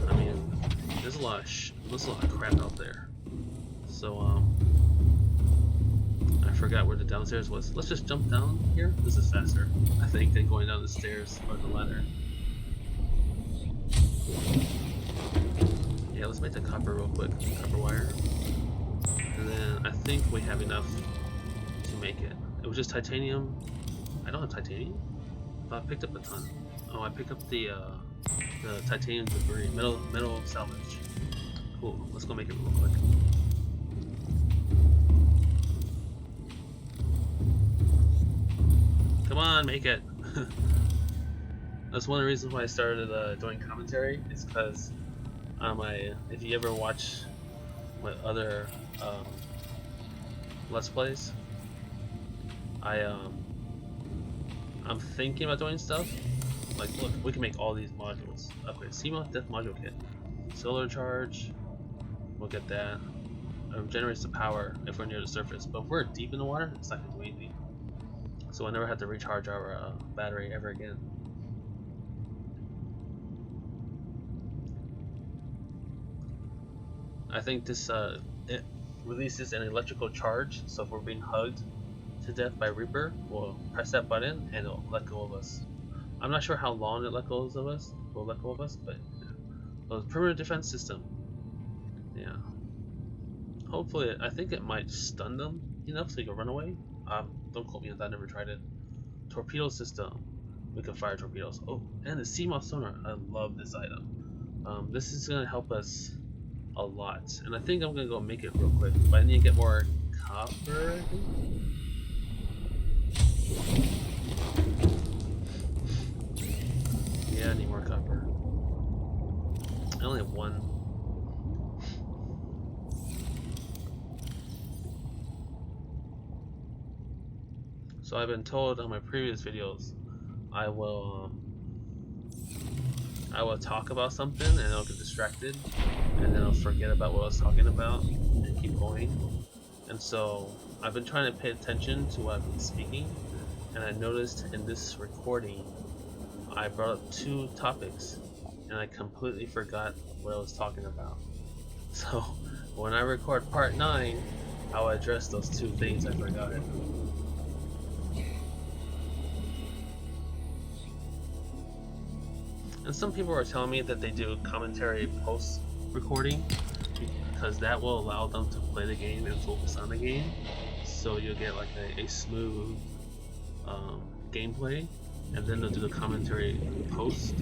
I mean, there's a lot of crap out there. So I forgot where the downstairs was. Let's just jump down here. This is faster, I think, than going down the stairs or the ladder. Yeah, let's make the copper real quick. Copper wire. And then I think we have enough to make it. It was just titanium. I don't have titanium? I thought I picked up a ton. Oh, I picked up the titanium debris. Metal salvage. Cool. Let's go make it real quick. Come on, make it! That's one of the reasons why I started doing commentary. Is because if you ever watch my other Let's Plays, I'm thinking about doing stuff. Like, look, we can make all these modules. Okay, CMOS Death Module Kit. Solar charge, we'll get that. It generates the power if we're near the surface, but if we're deep in the water, it's not gonna do anything. So we'll never have to recharge our battery ever again. I think this it releases an electrical charge, so if we're being hugged to death by Reaper, we'll press that button and it'll let go of us. I'm not sure how long it let go of us, but yeah. Well, perimeter defense system. Yeah. Hopefully, I think it might stun them enough so you can run away. Don't quote me on that, I never tried it. Torpedo system. We can fire torpedoes. Oh, and the CMOS sonar. I love this item. This is gonna help us a lot, and I think I'm gonna go make it real quick. But I need to get more copper, I think. Yeah, I need more copper. I only have one. So I've been told on my previous videos, I will talk about something and I'll get distracted, and then I'll forget about what I was talking about and keep going. And so I've been trying to pay attention to what I've been speaking, and I noticed in this recording I brought up 2 topics and I completely forgot what I was talking about. So when I record part 9, I'll address those 2 things I forgot. And some people are telling me that they do commentary post recording because that will allow them to play the game and focus on the game, so you'll get like a smooth gameplay, and then they'll do the commentary post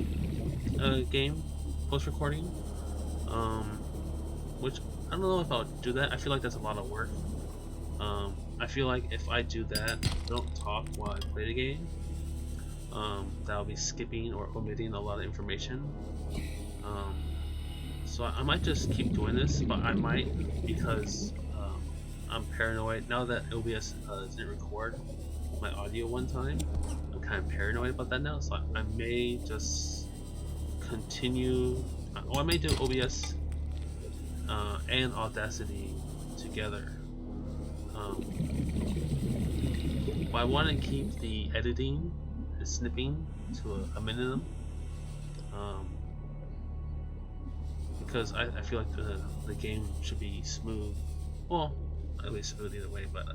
game, post recording, which I don't know if I'll do that. I feel like that's a lot of work. I feel like if I do that, don't talk while I play the game, that'll be skipping or omitting a lot of information. So I might just keep doing this, but I might, because I'm paranoid now that OBS didn't record my audio one time. I'm kind of paranoid about that now, so I may just continue. Well, I may do OBS and Audacity together. But I want to keep the editing, the snipping to a minimum, because I feel like the game should be smooth. Well, at least smooth either way, but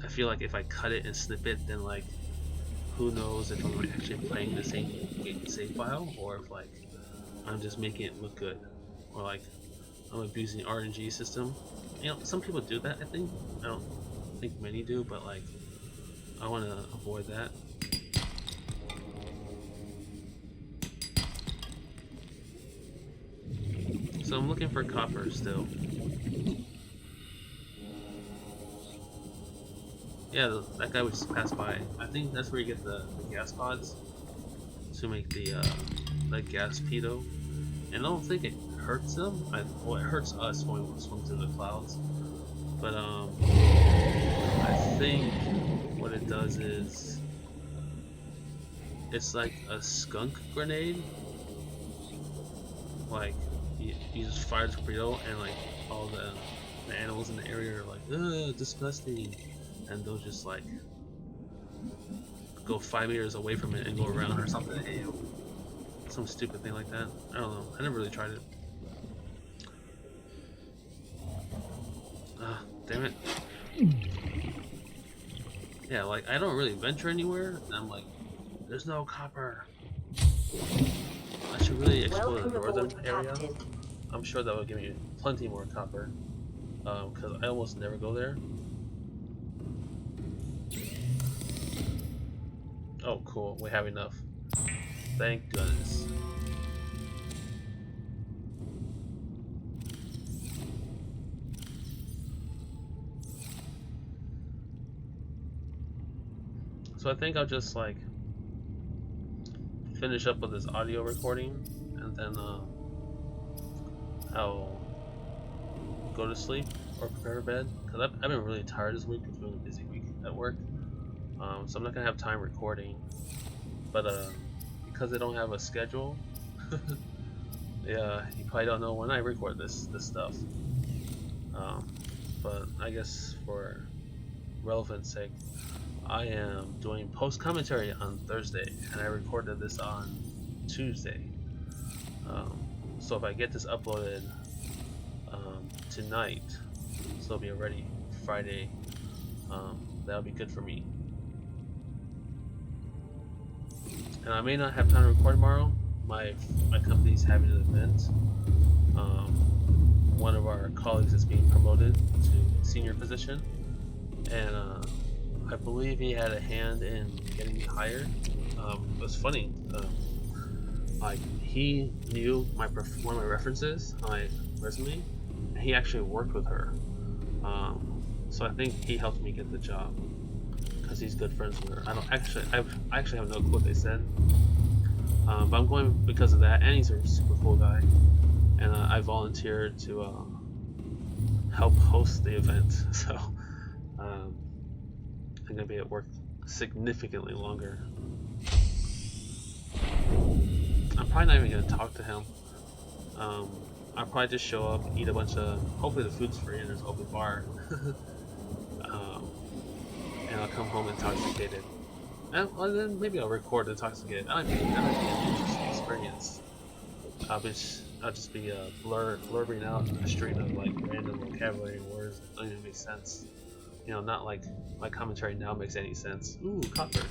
I feel like if I cut it and snip it, then like, who knows if I'm actually playing the same save file, or if like I'm just making it look good, or like I'm abusing the RNG system. You know, some people do that, I think. I don't think many do, but like, I want to avoid that. So I'm looking for copper still. Yeah, that guy we just passed by. I think that's where you get the gas pods to make the gas pedo. And I don't think it hurts them. Well, it hurts us when we swim through the clouds. But I think what it does is it's like a skunk grenade. Like you just fire the torpedo and like all the animals in the area are like, ugh, disgusting, and they'll just like go 5 meters away from it and go around or something. Some stupid thing like that. I don't know. I never really tried it. Ah, damn it. Yeah, like I don't really venture anywhere, and I'm like, there's no copper. I should really explore the northern area. I'm sure that will give me plenty more copper, because I almost never go there. Oh, cool. We have enough. Thank goodness. So I think I'll just like finish up with this audio recording, and then I'll go to sleep or prepare for bed, because I've been really tired this week. It's been a busy week at work, so I'm not gonna have time recording. But because I don't have a schedule, yeah, you probably don't know when I record this stuff. But I guess for relevance sake, I am doing post commentary on Thursday, and I recorded this on Tuesday. So if I get this uploaded tonight, so it'll be ready Friday, that'll be good for me. And I may not have time to record tomorrow. My company's having an event. One of our colleagues is being promoted to senior position, and I believe he had a hand in getting me hired. It was funny. Like he knew one of my references on my resume, and he actually worked with her. So I think he helped me get the job because he's good friends with her. I actually have no clue what they said, but I'm going because of that, and he's a super cool guy. And I volunteered to help host the event, so I'm gonna be at work significantly longer. I'm probably not even gonna talk to him. I'll probably just show up, eat a bunch of. Hopefully the food's free and there's an open bar, and I'll come home intoxicated. And well, then maybe I'll record intoxicated. That might be an interesting experience. I'll just be blurbing out a string of like random vocabulary and words that don't even make sense. You know, not like my commentary now makes any sense. Ooh, copper.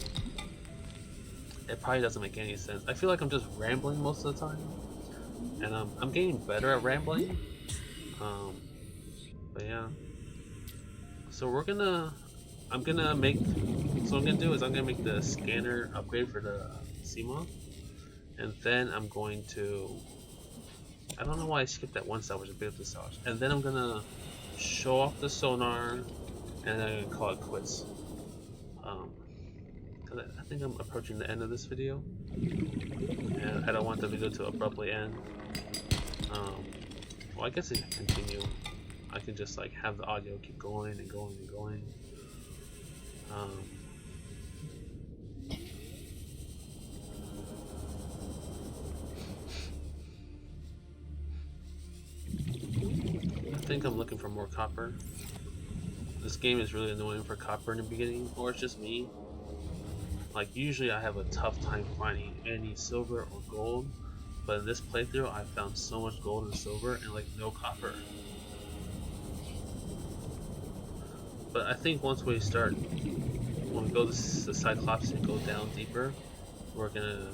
It probably doesn't make any sense. I feel like I'm just rambling most of the time, and I'm getting better at rambling. But yeah. So what I'm gonna do is I'm gonna make the scanner upgrade for the CMOS, and then I'm going to. I don't know why I skipped that one salvage and picked up the salvage. And then I'm gonna show off the sonar, and then I'm gonna call it quits. Cause I think I'm approaching the end of this video, and I don't want the video to abruptly end. Well, I guess it can continue. I can just like have the audio keep going and going and going. I think I'm looking for more copper. This game is really annoying for copper in the beginning, or it's just me. Like usually I have a tough time finding any silver or gold, but in this playthrough I found so much gold and silver and like no copper. But I think once we start, when we go to the Cyclops and go down deeper, we're gonna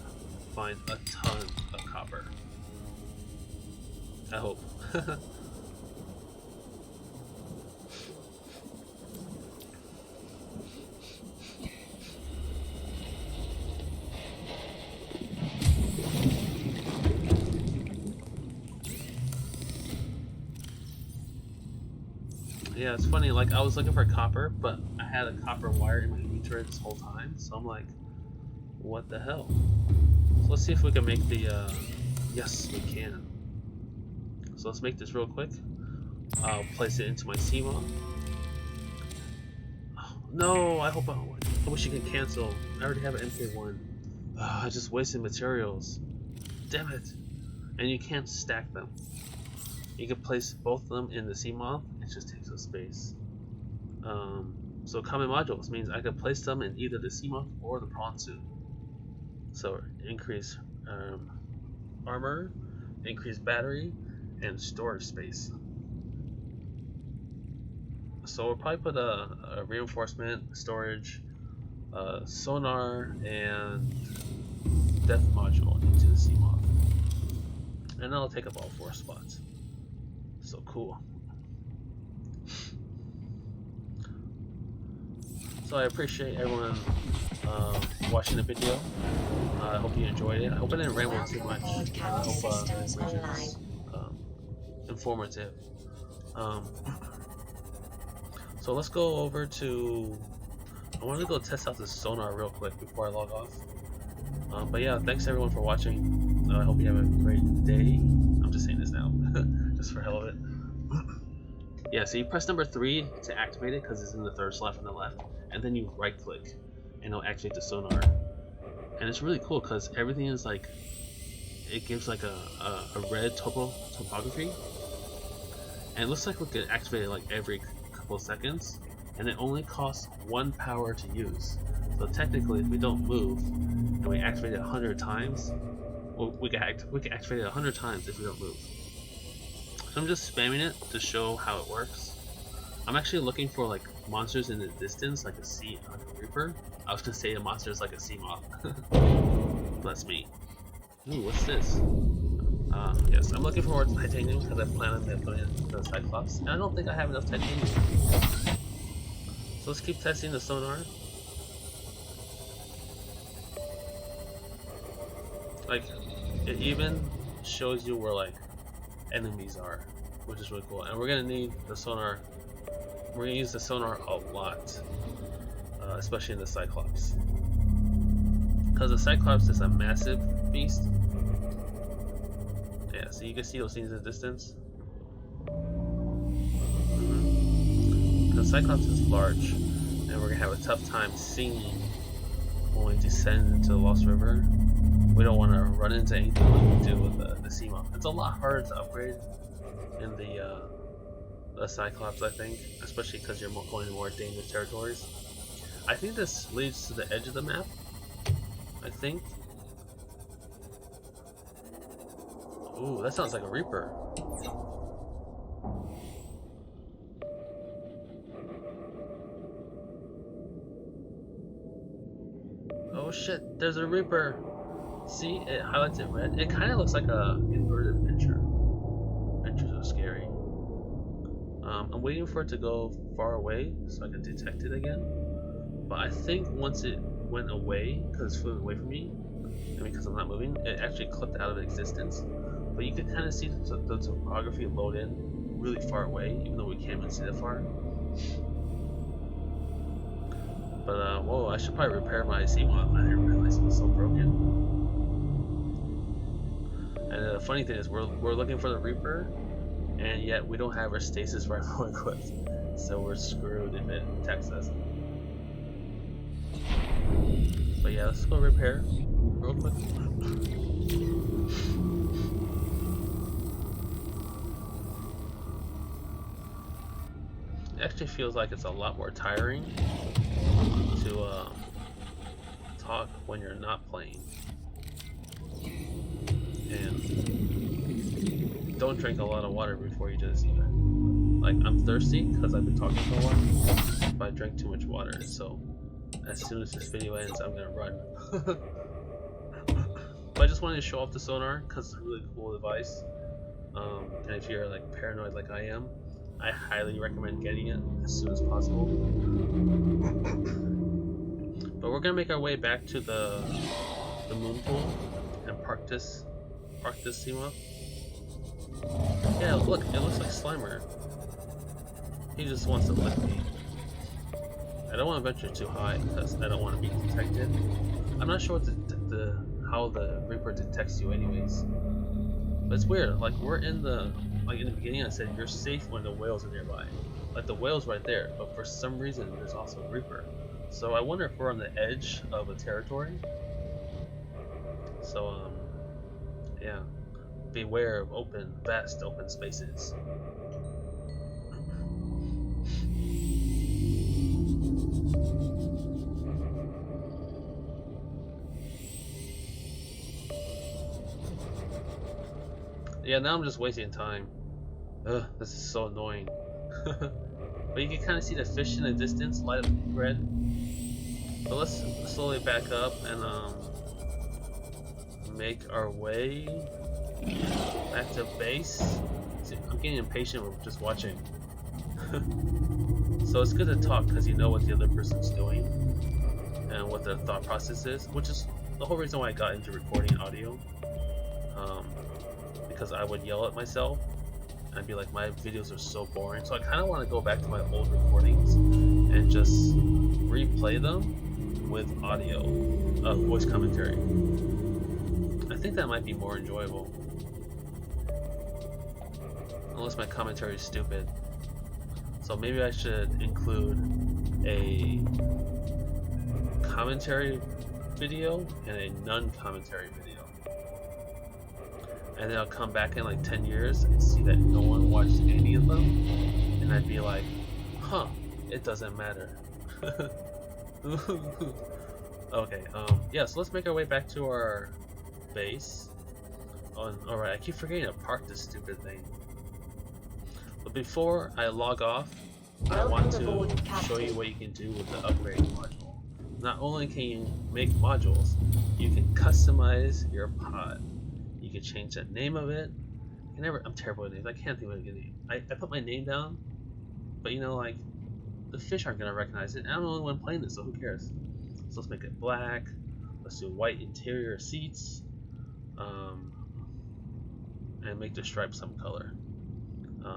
find a ton of copper. I hope. Yeah, it's funny, like I was looking for copper, but I had a copper wire in my inventory this whole time, so I'm like, what the hell? So let's see if we can make the, yes, we can. So let's make this real quick. I'll place it into my CMOS. Oh, no, I wish you could cancel. I already have an MK1. I just wasted materials. Damn it. And you can't stack them. You can place both of them in the CMOS. It just takes up space. So common modules means I can place them in either the Seamoth or the prawn suit. So increase armor, increase battery, and storage space. So we'll probably put a reinforcement, storage, sonar, and depth module into the Seamoth. And that'll take up all 4 spots. So cool. So I appreciate everyone watching the video. I hope you enjoyed it. I hope I didn't ramble too much. I hope the information is informative. So let's go over to... I wanted to go test out the sonar real quick before I log off. But yeah, thanks everyone for watching. I hope you have a great day. I'm just saying this now, just for hell of it. Yeah, so you press number 3 to activate it because it's in the 3rd slot from the left, and then you right click and it'll activate the sonar. And it's really cool because everything is like, it gives like a red topography, and it looks like we can activate it like every couple of seconds, and it only costs 1 power to use. So technically, if we don't move and we activate it 100 times, well, we can activate it 100 times if we don't move. So I'm just spamming it to show how it works. I'm actually looking for like monsters in the distance, like a reaper. I was gonna say a monster is like a Seamoth. That's me. Ooh, what's this? Yes, I'm looking for more titanium because I plan on putting in the Cyclops, and I don't think I have enough titanium. So let's keep testing the sonar. Like, it even shows you where like enemies are, which is really cool. And we're gonna need the sonar. We're gonna use the sonar a lot, especially in the Cyclops, because the Cyclops is a massive beast. Yeah, so you can see those things in the distance. The Cyclops is large, and we're gonna have a tough time seeing when we descend into the Lost River. We don't want to run into anything like we do with the Seamoth. It's a lot harder to upgrade in the Cyclops, I think, especially because you're going to more dangerous territories. I think this leads to the edge of the map. I think. Ooh, that sounds like a Reaper. Oh shit, there's a Reaper. See, it highlights it red. It kind of looks like a inverted picture. Pictures are scary. I'm waiting for it to go far away so I can detect it again. But I think once it went away, because it's flew away from me, and because I'm not moving, it actually clipped out of existence. But you can kind of see the topography load in really far away, even though we can't even see that far. But whoa, I should probably repair my Seamoth. I didn't realize it was so broken. And the funny thing is, we're looking for the Reaper, and yet we don't have our stasis rifle equipped, so we're screwed if it attacks us. But yeah, let's go repair real quick. It actually feels like it's a lot more tiring to talk when you're not playing. And don't drink a lot of water before you do this either. Like, I'm thirsty because I've been talking for a while, but I drank too much water, so as soon as this video ends, I'm gonna run. But I just wanted to show off the sonar because it's a really cool device. And if you're like paranoid like I am, I highly recommend getting it as soon as possible. But we're gonna make our way back to the moon pool and park this Seamoth. Yeah, look, it looks like Slimer. He just wants to lick me. I don't want to venture too high because I don't want to be detected. I'm not sure what how the Reaper detects you anyways. But it's weird, like we're in the beginning I said you're safe when the whales are nearby. Like the whale's right there, but for some reason there's also a Reaper. So I wonder if we're on the edge of a territory. So yeah. Beware of vast open spaces. Yeah, now I'm just wasting time. Ugh, this is so annoying. But you can kind of see the fish in the distance light up red. But let's slowly back up and make our way back to base. See, I'm getting impatient with just watching. So it's good to talk because you know what the other person's doing and what their thought process is, which is the whole reason why I got into recording audio. Because I would yell at myself and I'd be like, my videos are so boring. So I kind of want to go back to my old recordings and just replay them with audio, voice commentary. I think that might be more enjoyable. Unless my commentary is stupid. So maybe I should include a commentary video and a non-commentary video. And then I'll come back in like 10 years and see that no one watched any of them. And I'd be like, huh, it doesn't matter. Okay, yeah, so let's make our way back to our base. Alright, I keep forgetting to park this stupid thing. But before I log off, I want to show you what you can do with the upgrade module. Not only can you make modules, you can customize your pod. You can change the name of it. I'm terrible with names. I can't think of a good name. I put my name down, but you know, like, the fish aren't gonna recognize it. And I'm the only one playing this, so who cares? So let's make it black. Let's do white interior seats, and make the stripe some color.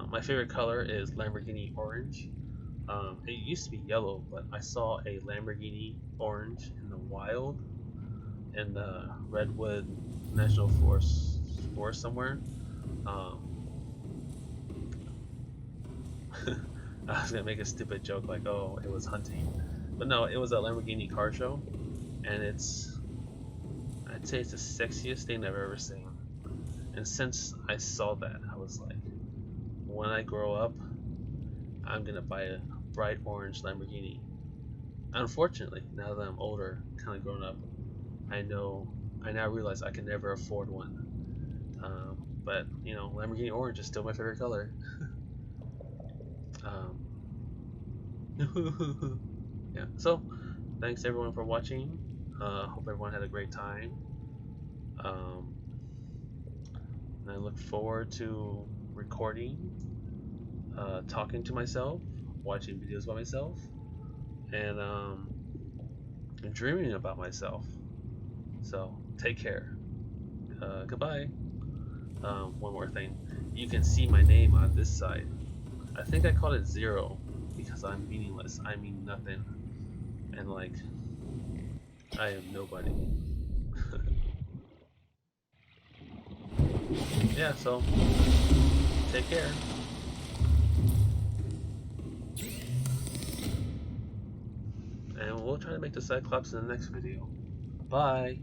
My favorite color is Lamborghini orange. It used to be yellow, but I saw a Lamborghini orange in the wild in the Redwood National Forest somewhere. I was gonna make a stupid joke like, oh, it was hunting, but no, it was a Lamborghini car show, and I'd say it's the sexiest thing I've ever seen. And since I saw that, I was like, when I grow up, I'm gonna buy a bright orange Lamborghini. Unfortunately, now that I'm older, kind of grown up, I now realize I can never afford one. But you know, Lamborghini orange is still my favorite color. Yeah. So, thanks everyone for watching. Hope everyone had a great time. And I look forward to recording, talking to myself, watching videos by myself, and dreaming about myself. So take care. Goodbye. One more thing. You can see my name on this side. I think I called it 0 because I'm meaningless. I mean nothing. And like, I am nobody. Yeah, so take care. And we'll try to make the Cyclops in the next video. Bye.